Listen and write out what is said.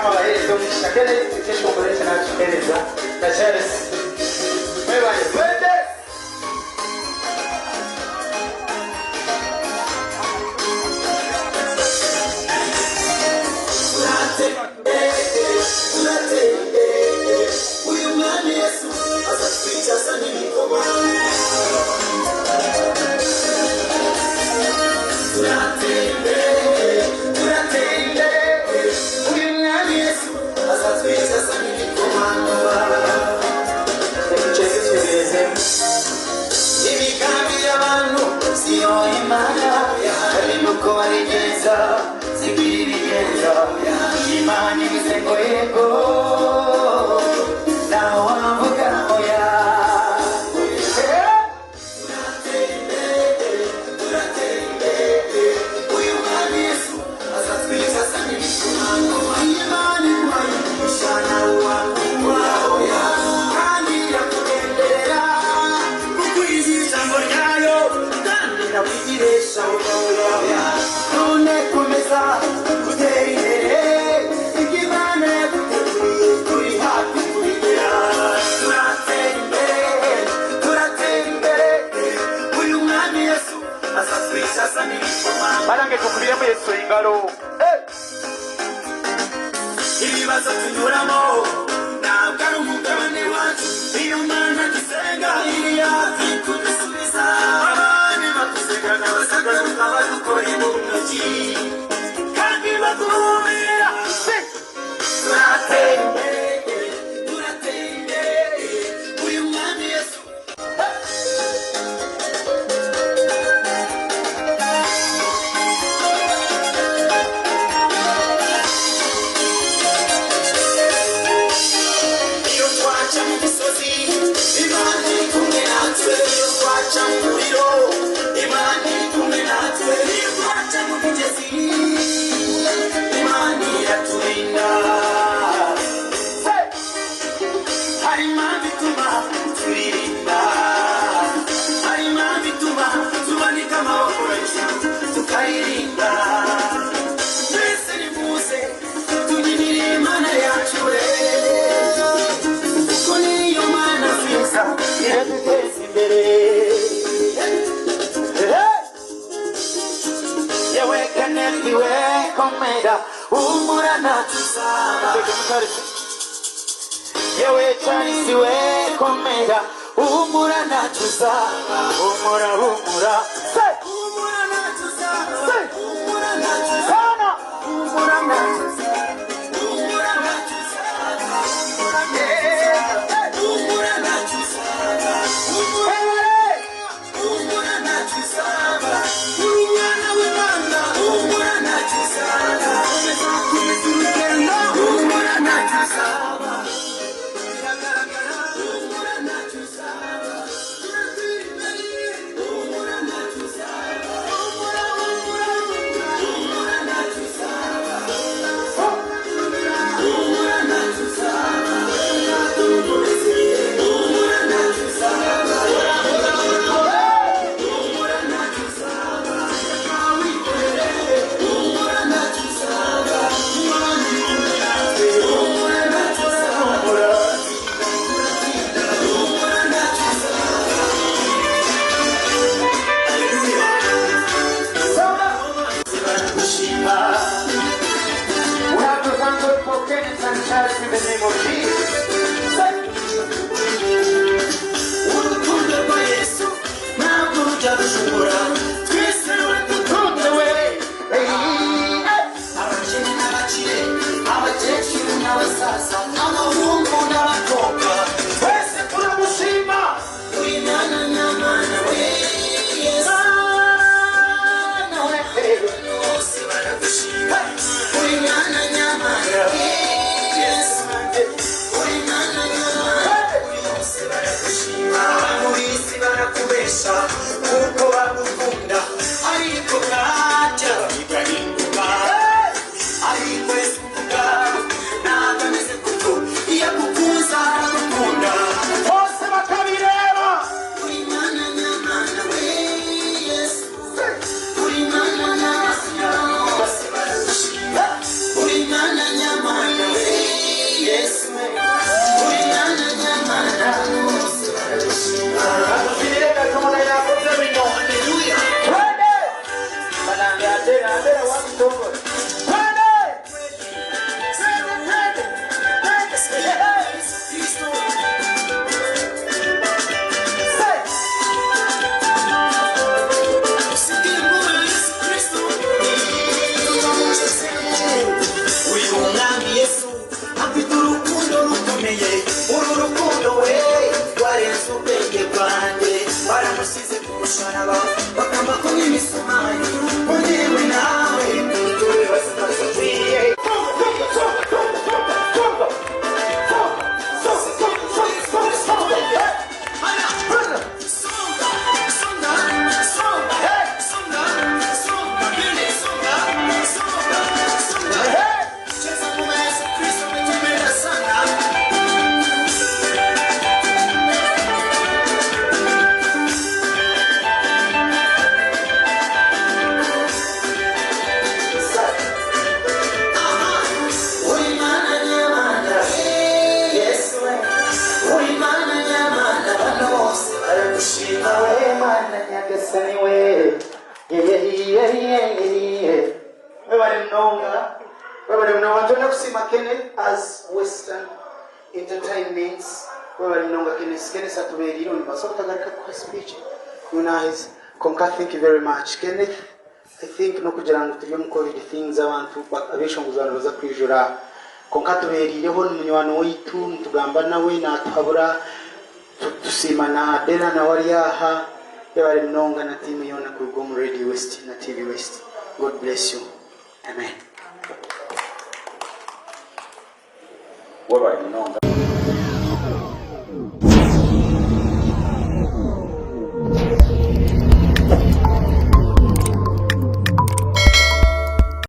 kama bahereza umugisha kene ikesho mureke nakihereza na Charles wewe twende uyu mwami Yesu azatwica sana nikoma imani mizengo yego na wavuga oya uyu mwami Yesu azatwica sana ibikomano imani kwayo ishana waoya kandi yakugenderera kukwigisha ngo ryayo kandi nakugiresha oya none komeza barange tukuliremo Yesu ingalo ibibazo tunyuramo ntabwo ari umugabane wacu iyo mana dusenga iri hafi kudusubiza abandi batuseka n'abasagaruka badukora mu ntoki kandi baduhumira turateye uyu mwami Yesu yewe Charles we komera humura nacuza humura humura humura nacuza humura nacuza humura nacuza humura nacuza humura nacuza humura nacuza umwana w'Imana humura nacuza humura nacuza humura nacuza uyu mwami Yesu afite urukundo rukomeye, uru rukundo we rwarenze ubwenge bwanjye, baramusize ku musaraba bakambako n'imisumari, unewe nawe tubibaza ibibazo bikwiye. As Western entertainments, Kenneth atuberiro ni basotagarika kwa speech. Nice. Konka, thank you very much. Kenneth, I think no kugira ngo tujye mu covid things abantu abishonguzana baza kwijura. Konka tuberireho n'umunywana witu tugamba nawe natabura tusima na Dela na wariyaha yabari mnonga na timu yona ku Gom Radio West na TV West. God bless you. Amen. What about you know?